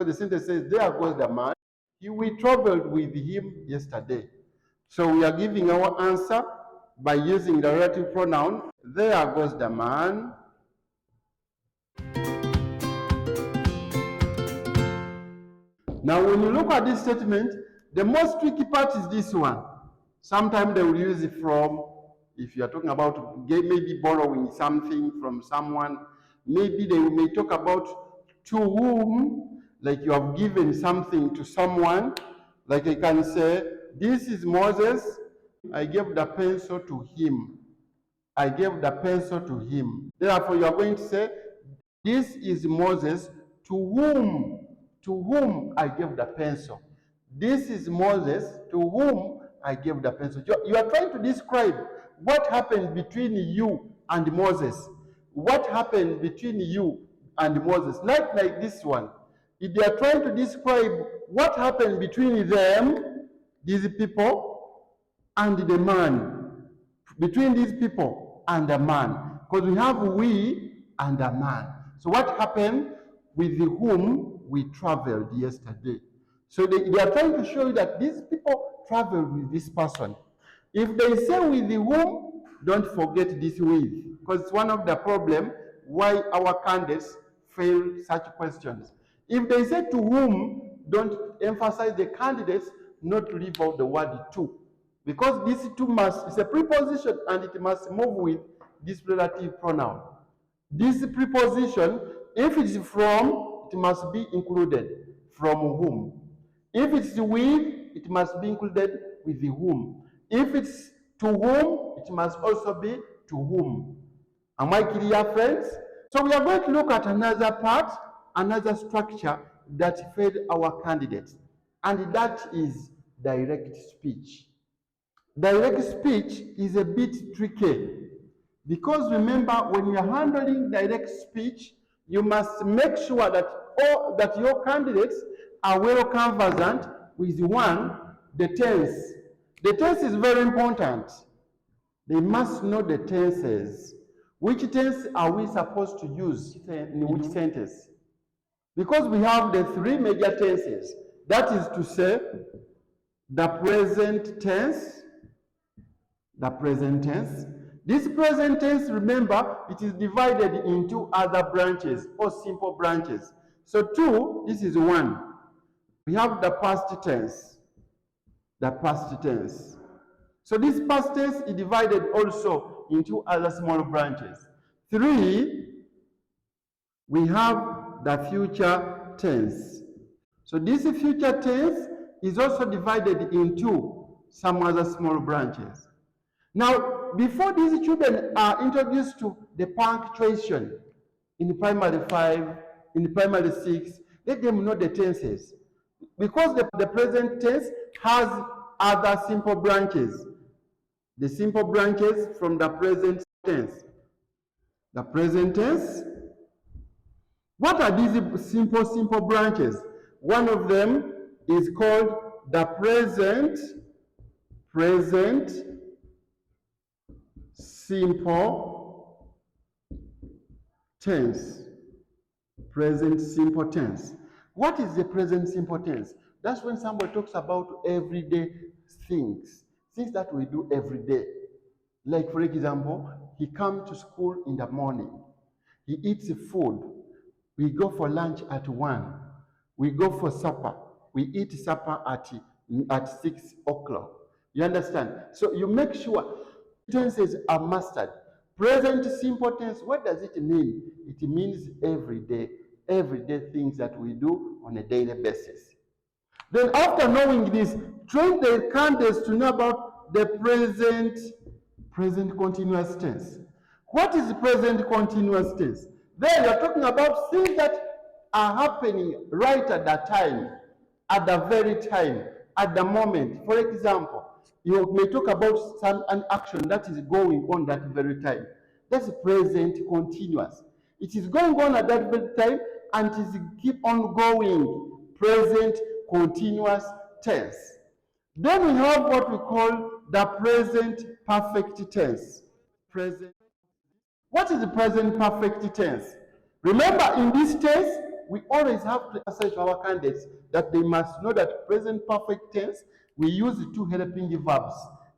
The sentence says, there goes the man. We traveled with him yesterday. So we are giving our answer by using the relative pronoun. There goes the man. Now, when you look at this statement, the most tricky part is this one. Sometimes they will use it from, if you are talking about maybe borrowing something from someone, maybe they may talk about to whom, like you have given something to someone, like I can say, this is Moses, I gave the pencil to him. I gave the pencil to him. Therefore, you are going to say, this is Moses to whom I gave the pencil. This is Moses to whom I gave the pencil. You are trying to describe what happened between you and Moses. What happened between you and Moses? Like this one. If they are trying to describe what happened between them, these people, and the man. Between these people and the man. Because we have we and a man. So what happened with whom we traveled yesterday? So they are trying to show you that these people traveled with this person. If they say with whom, don't forget this with, because it's one of the problems why our candidates fail such questions. If they say to whom, don't emphasize the candidates not to leave out the word to. Because this to must, it's a preposition and it must move with this relative pronoun. This preposition, if it's from, it must be included. From whom? If it's with, it must be included with the whom. If it's to whom, it must also be to whom. Am I clear, friends? So we are going to look at another part, another structure that failed our candidates, and that is direct speech. Direct speech is a bit tricky because remember, when you are handling direct speech, you must make sure that your candidates are well conversant with one, the tense. The tense is very important. They must know the tenses. Which tense are we supposed to use in which sentence? Because we have the three major tenses. That is to say, the present tense, the present tense. This present tense, remember, it is divided into other branches or simple branches. So two, this is one. We have the past tense, the past tense. So this past tense is divided also into other small branches. Three, we have the future tense. So this future tense is also divided into some other small branches. Now, before these children are introduced to the punctuation in primary 5, in primary 6, let them know the tenses. Because the present tense has other simple branches. The simple branches from the present tense. The present tense. What are these simple branches? One of them is called the present simple tense. Present simple tense. What is the present simple tense? That's when somebody talks about everyday things that we do every day. Like, for example, he comes to school in the morning. He eats food. We go for lunch at 1. We go for supper. We eat supper at 6 o'clock. You understand? So you make sure tenses are mastered. Present simple tense, what does it mean? It means everyday things that we do on a daily basis. Then after knowing this, train the candidates to know about the present continuous tense. What is present continuous tense? There you are talking about things that are happening right at that time, at the very time, at the moment. For example, you may talk about an action that is going on that very time. That's present continuous. It is going on at that very time and it is keep on going. Present continuous tense. Then we have what we call the present perfect tense. Present. What is the present perfect tense? Remember, in this tense, we always have to emphasize to our candidates that they must know that present perfect tense, we use two helping verbs.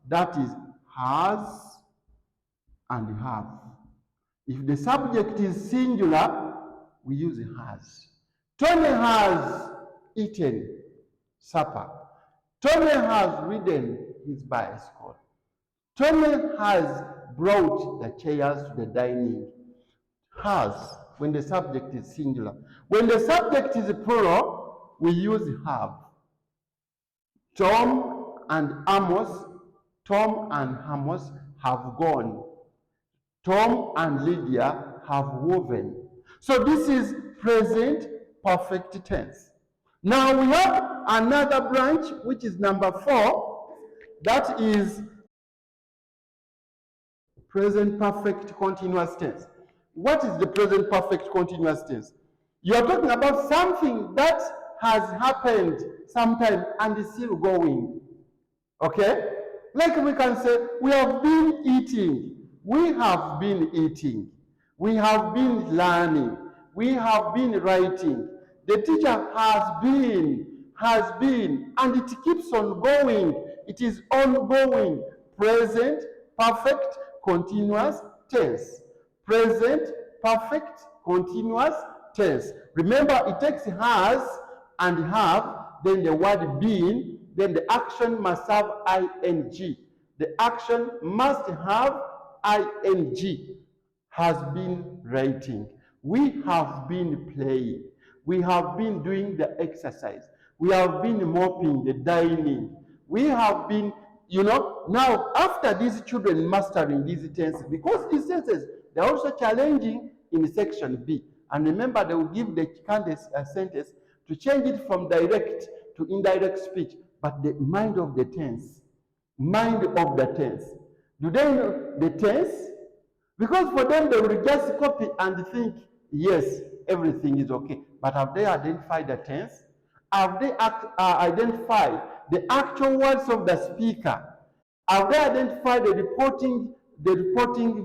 That is has and have. If the subject is singular, we use has. Tony has eaten supper. Tony has ridden his bicycle. Tony has brought the chairs to the dining. Has, when the subject is singular. When the subject is plural, we use have. Tom and Amos have gone. Tom and Lydia have woven. So this is present perfect tense. Now we have another branch, which is number 4. That is present perfect continuous tense. What is the present perfect continuous tense? You are talking about something that has happened sometime and is still going. Okay? Like we can say, we have been eating. We have been eating. We have been learning. We have been writing. The teacher has been, and it keeps on going. It is ongoing. Present perfect continuous tense. Present perfect continuous tense. Remember, it takes has and have, then the word been, then the action must have ing. The action must have ing. Has been writing. We have been playing. We have been doing the exercise. We have been mopping the dining. We have been, now after these children mastering these tenses, because these tenses, they're also challenging in section B. And remember, they will give the candidates a sentence to change it from direct to indirect speech, but the mind of the tense. Do they know the tense? Because for them, they will just copy and think, yes, everything is okay. But have they identified the tense? Have they identified the actual words of the speaker? Have they identified the reporting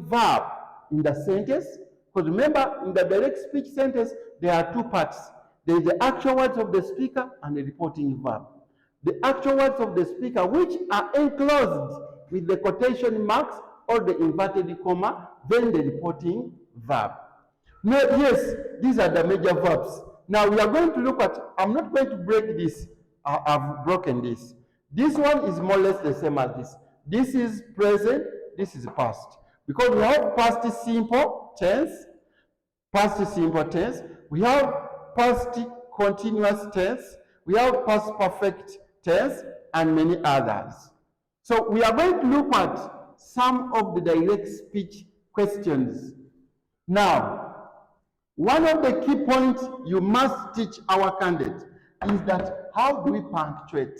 verb in the sentence? Because remember, in the direct speech sentence, there are two parts. There is the actual words of the speaker and the reporting verb. The actual words of the speaker, which are enclosed with the quotation marks or the inverted comma, then the reporting verb. Now, yes, these are the major verbs. Now we are going to look at, I'm not going to break this, I've broken this. This one is more or less the same as this. This is present, this is past. Because we have past simple tense, we have past continuous tense, we have past perfect tense, and many others. So we are going to look at some of the direct speech questions. Now, one of the key points you must teach our candidates is that how do we punctuate?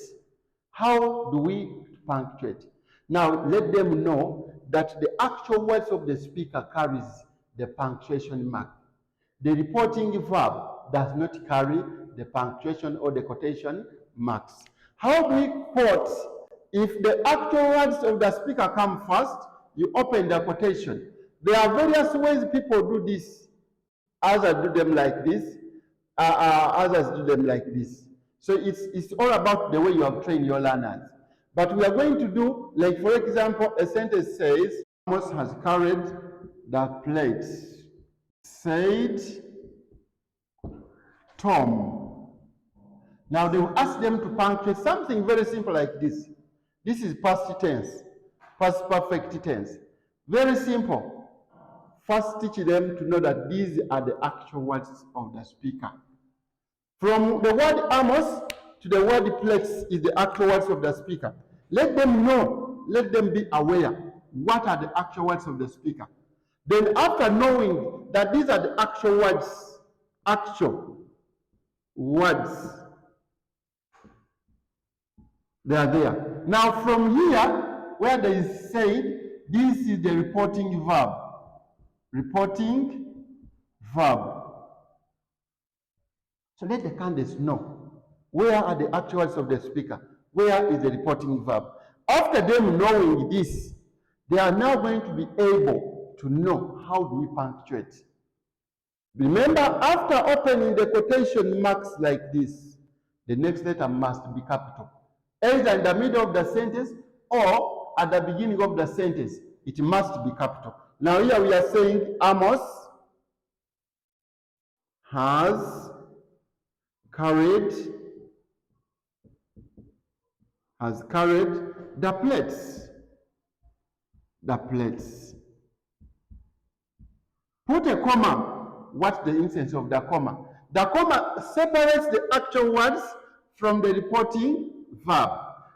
How do we punctuate? Now, let them know that the actual words of the speaker carries the punctuation mark. The reporting verb does not carry the punctuation or the quotation marks. How do we quote? If the actual words of the speaker come first, you open the quotation. There are various ways people do this. Others do them like this. Others do them like this. So it's all about the way you have trained your learners. But we are going to do, like for example, a sentence says, Amos has carried the plate. Said Tom. Now they will ask them to punctuate something very simple like this. This is past tense, past perfect tense. Very simple. First teach them to know that these are the actual words of the speaker. From the word Amos to the word plate is the actual words of the speaker. Let them know, let them be aware what are the actual words of the speaker. Then after knowing that these are the actual words, they are there. Now from here, where they say, this is the reporting verb. So let the candidates know, where are the actual words of the speaker? Where is the reporting verb? After them knowing this, they are now going to be able to know how do we punctuate. Remember, after opening the quotation marks like this, the next letter must be capital. Either in the middle of the sentence or at the beginning of the sentence, it must be capital. Now here we are saying Amos has carried the plates. The plates. Put a comma. What's the instance of the comma? The comma separates the actual words from the reporting verb.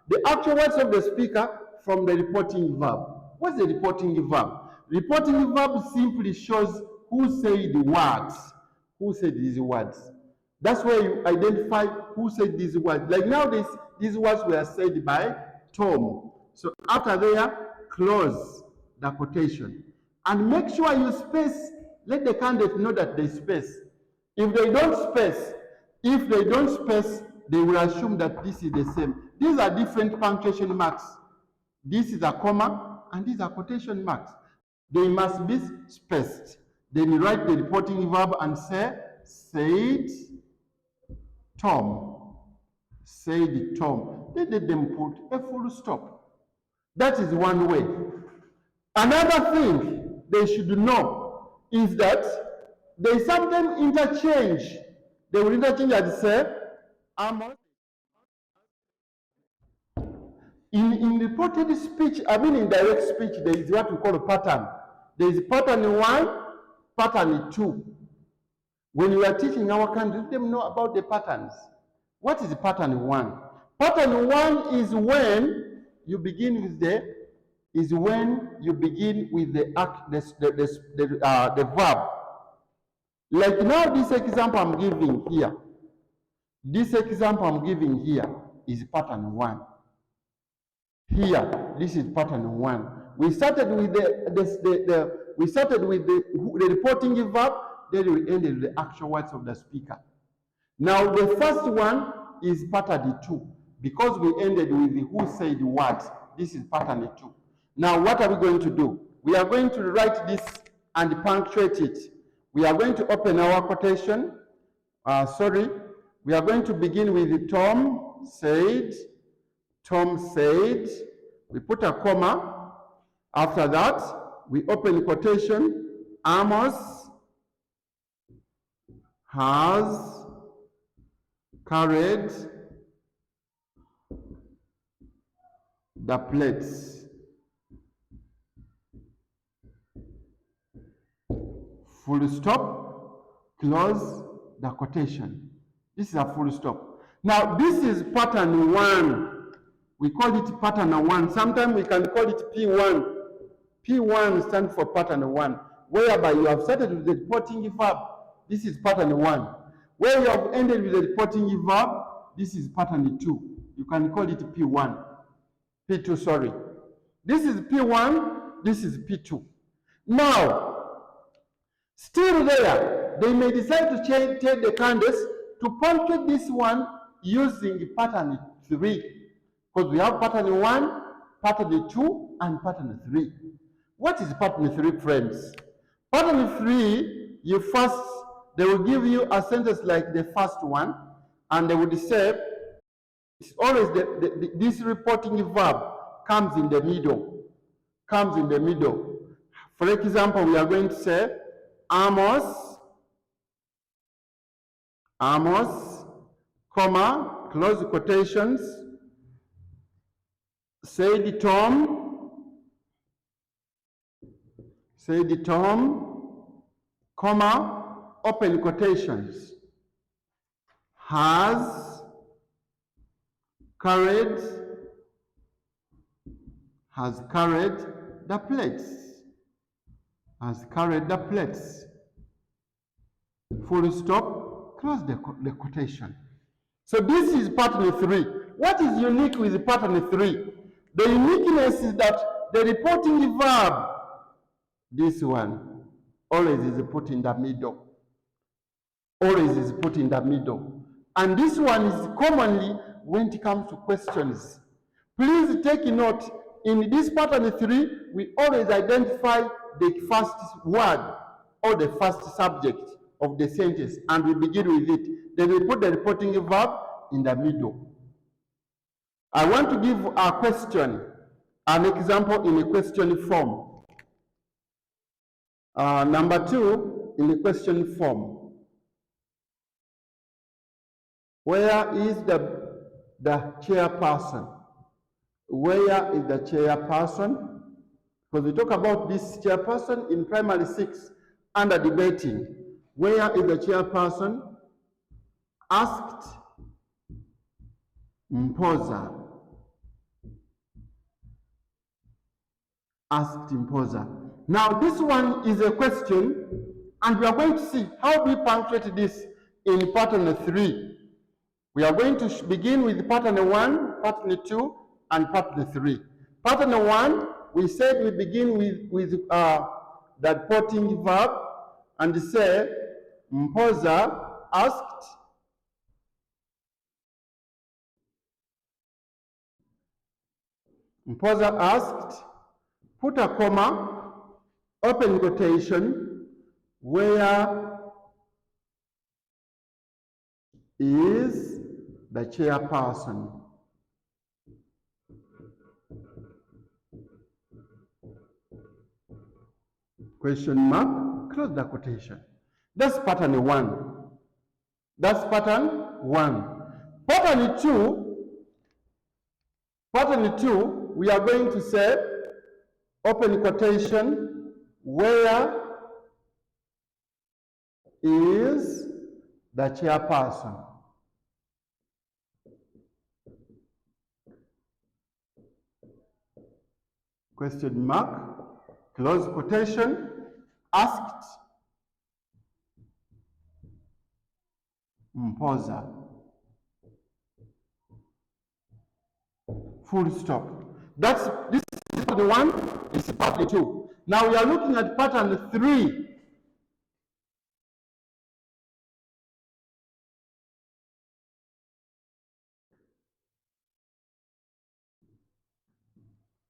The actual words of the speaker from the reporting verb. What's the reporting verb? Reporting verb simply shows who said the words. Who said these words? That's where you identify who said these words. Like nowadays, these words were said by Tom. So after there, close the quotation. And make sure you space, let the candidate know that they space. If they don't space, they will assume that this is the same. These are different punctuation marks. This is a comma, and these are quotation marks. They must be spaced. Then you write the reporting verb and say, said Tom. Said Tom. Let them put a full stop. That is one way. Another thing they should know is that they sometimes interchange. They will interchange and say, Amos. In reported speech, in direct speech, there is what we call a pattern. There is pattern 1, pattern 2. When you are teaching our country, let them know about the patterns. What is pattern 1? Pattern 1 is when you begin with the verb. Like now, this example I'm giving here. This example I'm giving here is pattern 1. Here, this is pattern 1. We started with the reporting verb, then we ended with the actual words of the speaker. Now the first one is pattern 2, because we ended with the who said what. This is pattern 2. Now what are we going to do? We are going to write this and punctuate it. We are going to open our quotation. We are going to begin with Tom said. Tom said. We put a comma. After that, we open quotation. Amos has carried the plates. Full stop, close the quotation. This is a full stop. Now, this is pattern 1. We call it pattern 1. Sometimes we can call it P1. P1 stands for pattern 1, whereby you have started with the reporting verb. This is pattern 1. Where you have ended with the reporting verb, this is pattern 2. You can call it P1. P2, sorry. This is P1, this is P2. Now, still there, they may decide to take the candidates to punctuate this one using pattern 3. Because we have pattern 1, pattern 2, and pattern 3. What is pattern 3, friends? Pattern 3, they will give you a sentence like the first one, and they would say, it's always this reporting verb comes in the middle. For example, we are going to say, Amos, comma, close quotations, said Tom, comma, open quotations, has carried the plates. Full stop, close the quotation. So this is pattern 3. What is unique with pattern 3? The uniqueness is that the reporting verb, this one, always is put in the middle. And this one is commonly when it comes to questions. Please take note, in this pattern 3, we always identify the first word or the first subject. of the sentence and we begin with it. Then we put the reporting verb in the middle. I want to give a question, an example in a question form. Number 2, in the question form. Where is the chairperson? Where is the chairperson? Because we talk about this chairperson in primary 6 under debating. Where is the chairperson? Asked Mpoza. Asked Mpoza. Now this one is a question, and we are going to see how we punctuate this in pattern 3. We are going to begin with pattern 1, pattern 2, and pattern 3. Pattern 1, we said we begin with the reporting verb and say Mpoza asked put a comma, open quotation, where is the chairperson? Question mark, close the quotation. That's pattern 1. That's pattern 1. Pattern 2, we are going to say, open quotation, where is the chairperson? Question mark, close quotation, asked Mpoza. Full stop. This is pattern 1, this is pattern 2. Now we are looking at pattern 3.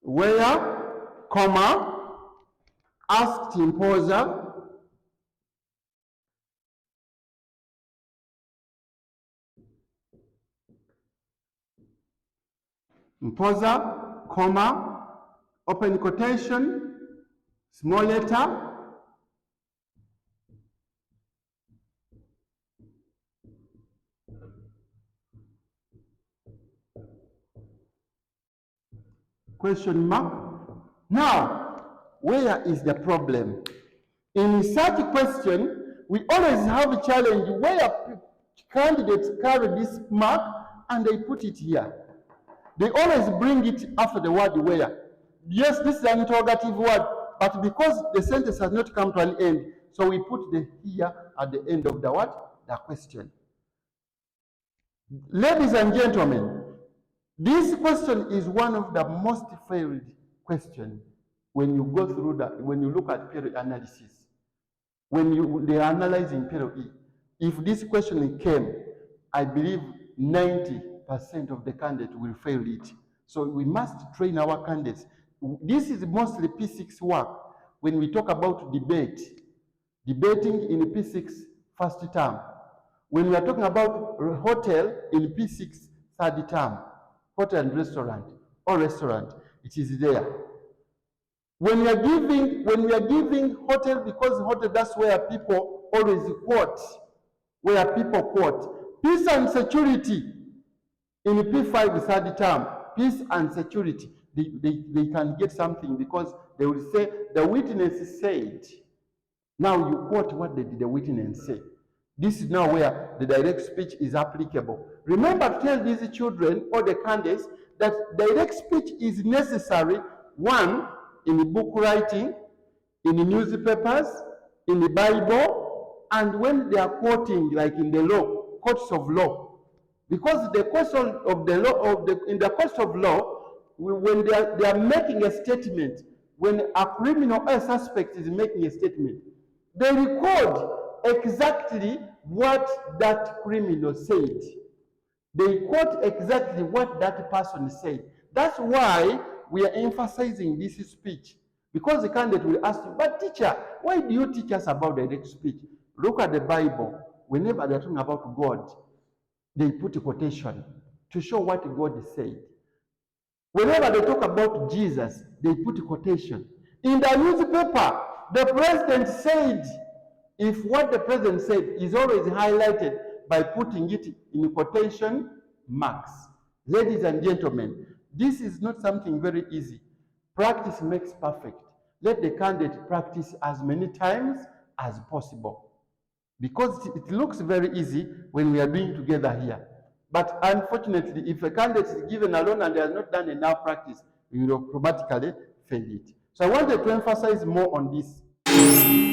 Where, comma, asked Mpoza comma, open quotation, small letter, question mark. Now, where is the problem? In such a question, we always have a challenge where candidates carry this mark and they put it here. They always bring it after the word where. Yes, this is an interrogative word, but because the sentence has not come to an end, so we put the here at the end of the what? The question. Ladies and gentlemen, this question is one of the most failed questions when you go through when you look at PLE analysis. When they are analyzing PLE, if this question came, I believe 90% of the candidates will fail it. So we must train our candidates. This is mostly P6 work. When we talk about debating in P6 first term. When we are talking about hotel in P6 third term, hotel and restaurant, or restaurant, it is there. When we are giving hotel, because hotel, that's where people always quote, peace and security in P5 third term, peace and security, they can get something because they will say, the witness said. Now you quote what did the witness say. This is now where the direct speech is applicable. Remember to tell these children or the candidates that direct speech is necessary, 1, in book writing, in the newspapers, in the Bible, and when they are quoting, like in the law, courts of law. Because the question of the law, in the courts of law, when they are making a statement, when a criminal or a suspect is making a statement, they record exactly what that criminal said. They quote exactly what that person said. That's why we are emphasizing this speech. Because the candidate will ask you, but teacher, why do you teach us about direct speech? Look at the Bible. Whenever they're talking about God, they put a quotation to show what God said. Whenever they talk about Jesus, they put a quotation. In the newspaper, the president said, if what the president said is always highlighted by putting it in quotation marks. Ladies and gentlemen, this is not something very easy. Practice makes perfect. Let the candidate practice as many times as possible, because it looks very easy when we are doing together here. But unfortunately, if a candidate is given alone and has not done enough practice, we will automatically fail it. So I wanted to emphasize more on this.